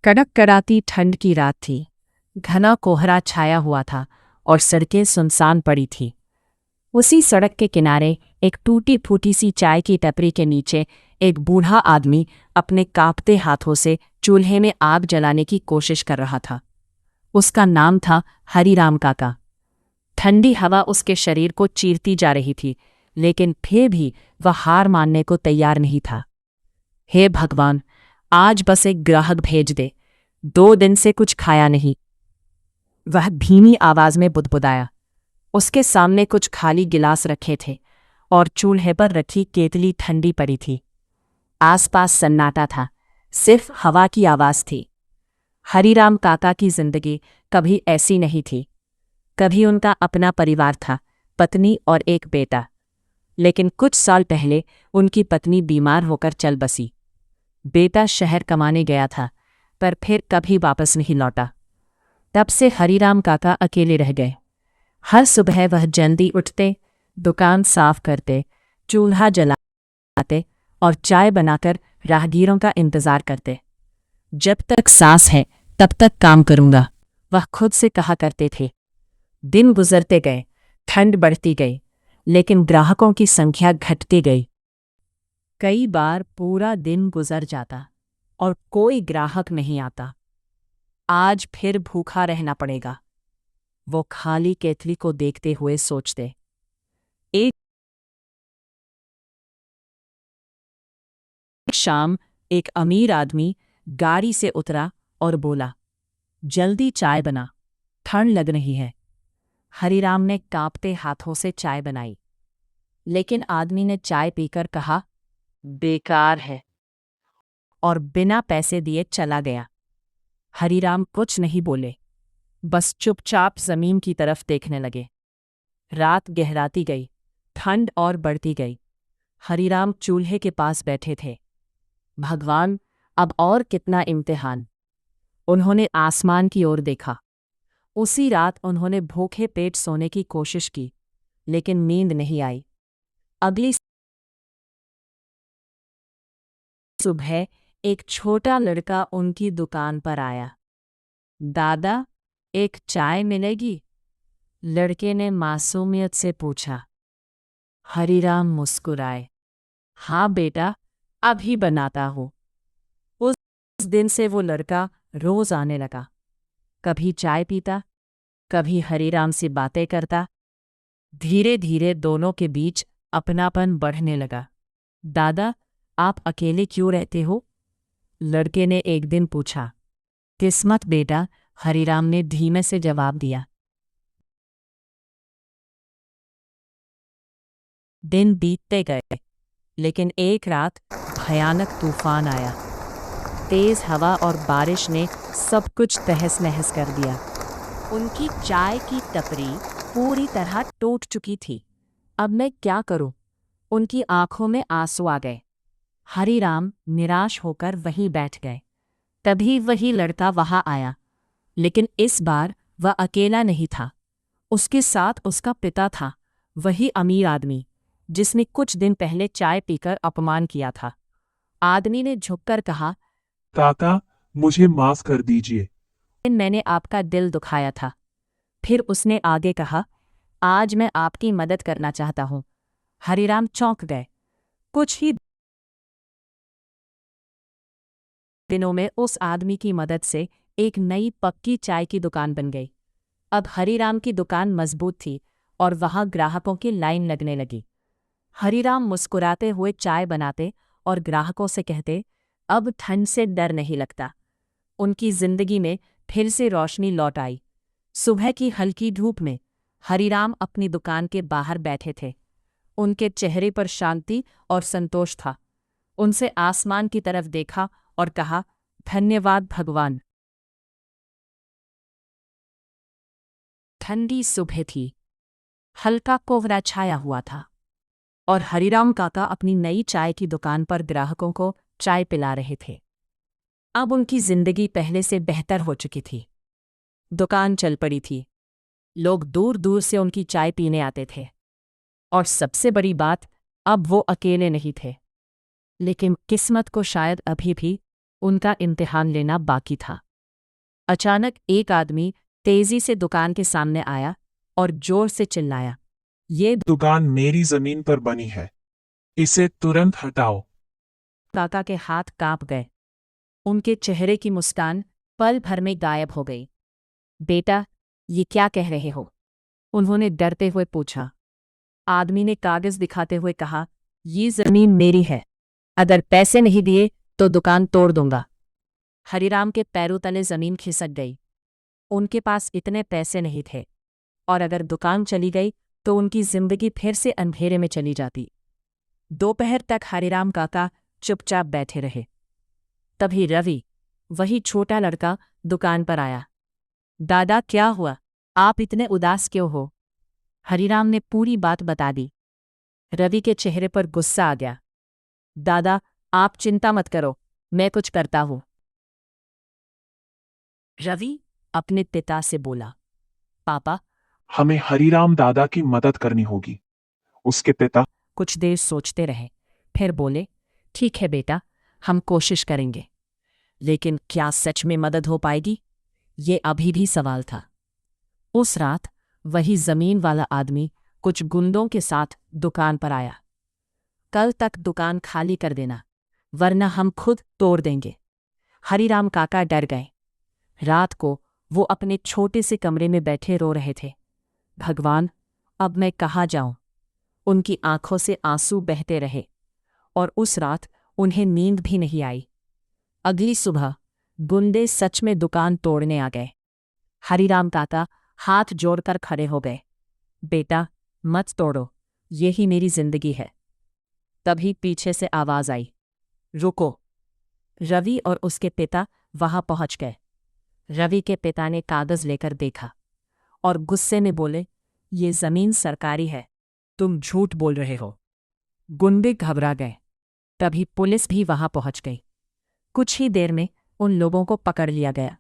कड़क कड़ाती ठंड की रात थी। घना कोहरा छाया हुआ था और सड़कें सुनसान पड़ी थीं। उसी सड़क के किनारे एक टूटी फूटी सी चाय की टपरी के नीचे एक बूढ़ा आदमी अपने कांपते हाथों से चूल्हे में आग जलाने की कोशिश कर रहा था। उसका नाम था हरीराम काका। ठंडी हवा उसके शरीर को चीरती जा रही थी, लेकिन फिर भी वह हार मानने को तैयार नहीं था। हे भगवान, आज बस एक ग्राहक भेज दे, 2 दिन से कुछ खाया नहीं, वह धीमी आवाज में बुदबुदाया। उसके सामने कुछ खाली गिलास रखे थे और चूल्हे पर रखी केतली ठंडी पड़ी थी। आसपास सन्नाटा था, सिर्फ हवा की आवाज थी। हरीराम काका की जिंदगी कभी ऐसी नहीं थी। कभी उनका अपना परिवार था, पत्नी और एक बेटा। लेकिन कुछ साल पहले उनकी पत्नी बीमार होकर चल बसी। बेटा शहर कमाने गया था, पर फिर कभी वापस नहीं लौटा। तब से हरीराम काका अकेले रह गए। हर सुबह वह जल्दी उठते, दुकान साफ करते, चूल्हा जलाते और चाय बनाकर राहगीरों का इंतजार करते। जब तक सांस है तब तक काम करूंगा, वह खुद से कहा करते थे। दिन गुजरते गए, ठंड बढ़ती गई, लेकिन ग्राहकों की संख्या घटती गई। कई बार पूरा दिन गुजर जाता और कोई ग्राहक नहीं आता। आज फिर भूखा रहना पड़ेगा, वो खाली केतली को देखते हुए सोचते। एक शाम एक अमीर आदमी गाड़ी से उतरा और बोला, जल्दी चाय बना, ठंड लग रही है। हरीराम ने कांपते हाथों से चाय बनाई, लेकिन आदमी ने चाय पीकर कहा, बेकार है, और बिना पैसे दिए चला गया। हरीराम कुछ नहीं बोले, बस चुपचाप जमीन की तरफ देखने लगे। रात गहराती गई, ठंड और बढ़ती गई। हरीराम चूल्हे के पास बैठे थे। भगवान, अब और कितना इम्तिहान। उन्होंने आसमान की ओर देखा। उसी रात उन्होंने भूखे पेट सोने की कोशिश की, लेकिन नींद नहीं आई। अगली सुबह एक छोटा लड़का उनकी दुकान पर आया। दादा, एक चाय मिलेगी? लड़के ने मासूमियत से पूछा। हरीराम मुस्कुराए। हाँ बेटा, अभी बनाता हूँ। उस दिन से वो लड़का रोज आने लगा। कभी चाय पीता, कभी हरीराम से बातें करता। धीरे धीरे दोनों के बीच अपनापन बढ़ने लगा। दादा, आप अकेले क्यों रहते हो? लड़के ने एक दिन पूछा। किस्मत बेटा, हरीराम ने धीमे से जवाब दिया। दिन बीतते गए, लेकिन एक रात भयानक तूफान आया। तेज हवा और बारिश ने सब कुछ तहस नहस कर दिया। उनकी चाय की टपरी पूरी तरह टूट चुकी थी। अब मैं क्या करूं? उनकी आंखों में आंसू आ गए। हरीराम निराश होकर वहीं बैठ गए। तभी वही लड़का वहां आया, लेकिन इस बार वह अकेला नहीं था। उसके साथ उसका पिता था, वही अमीर आदमी जिसने कुछ दिन पहले चाय पीकर अपमान किया था। आदमी ने झुककर कहा, काका, मुझे माफ कर दीजिए। मैंने आपका दिल दुखाया था। फिर उसने आगे कहा, आज मैं आपकी मदद करना चाहता हूं। हरीराम चौंक गए। कुछ ही दिनों में उस आदमी की मदद से एक नई पक्की चाय की दुकान बन गई। अब हरीराम की दुकान मजबूत थी और वहां ग्राहकों की लाइन लगने लगी। हरीराम मुस्कुराते हुए चाय बनाते और ग्राहकों से कहते, अब ठंड से डर नहीं लगता। उनकी जिंदगी में फिर से रोशनी लौट आई। सुबह की हल्की धूप में हरीराम अपनी दुकान के बाहर बैठे थे। उनके चेहरे पर शांति और संतोष था। उनसे आसमान की तरफ देखा और कहा, धन्यवाद भगवान। ठंडी सुबह थी, हल्का कोहरा छाया हुआ था और हरीराम काका अपनी नई चाय की दुकान पर ग्राहकों को चाय पिला रहे थे। अब उनकी जिंदगी पहले से बेहतर हो चुकी थी। दुकान चल पड़ी थी, लोग दूर दूर से उनकी चाय पीने आते थे, और सबसे बड़ी बात, अब वो अकेले नहीं थे। लेकिन किस्मत को शायद अभी भी उनका इम्तिहान लेना बाकी था। अचानक एक आदमी तेजी से दुकान के सामने आया और जोर से चिल्लाया, ये दुकान मेरी जमीन पर बनी है, इसे तुरंत हटाओ। काका के हाथ कांप गए। उनके चेहरे की मुस्कान पल भर में गायब हो गई। बेटा, ये क्या कह रहे हो? उन्होंने डरते हुए पूछा। आदमी ने कागज दिखाते हुए कहा, ये जमीन मेरी है। अगर पैसे नहीं दिए तो दुकान तोड़ दूंगा। हरिराम के पैरों तले जमीन खिसक गई। उनके पास इतने पैसे नहीं थे, और अगर दुकान चली गई तो उनकी जिंदगी फिर से अंधेरे में चली जाती। दोपहर तक हरिराम काका चुपचाप बैठे रहे। तभी रवि, वही छोटा लड़का, दुकान पर आया। दादा, क्या हुआ? आप इतने उदास क्यों हो? हरिराम ने पूरी बात बता दी। रवि के चेहरे पर गुस्सा आ गया। दादा, आप चिंता मत करो, मैं कुछ करता हूं। रवि अपने पिता से बोला, पापा। हमें हरिराम दादा की मदद करनी होगी। उसके पिता कुछ देर सोचते रहे, फिर बोले, ठीक है बेटा, हम कोशिश करेंगे। लेकिन क्या सच में मदद हो पाएगी? ये अभी भी सवाल था। उस रात वही जमीन वाला आदमी कुछ गुंडों के साथ दुकान पर आया। कल तक दुकान खाली कर देना, वरना हम खुद तोड़ देंगे। हरिराम काका डर गए। रात को वो अपने छोटे से कमरे में बैठे रो रहे थे। भगवान, अब मैं कहाँ जाऊं? उनकी आंखों से आंसू बहते रहे, और उस रात उन्हें नींद भी नहीं आई। अगली सुबह गुंडे सच में दुकान तोड़ने आ गए। हरिराम काका हाथ जोड़कर खड़े हो गए। बेटा, मत तोड़ो, ये ही मेरी जिंदगी है। तभी पीछे से आवाज आई, रुको। रवि और उसके पिता वहां पहुंच गए। रवि के पिता ने कागज लेकर देखा और गुस्से में बोले, ये जमीन सरकारी है, तुम झूठ बोल रहे हो। गुंडे घबरा गए। तभी पुलिस भी वहां पहुंच गई। कुछ ही देर में उन लोगों को पकड़ लिया गया।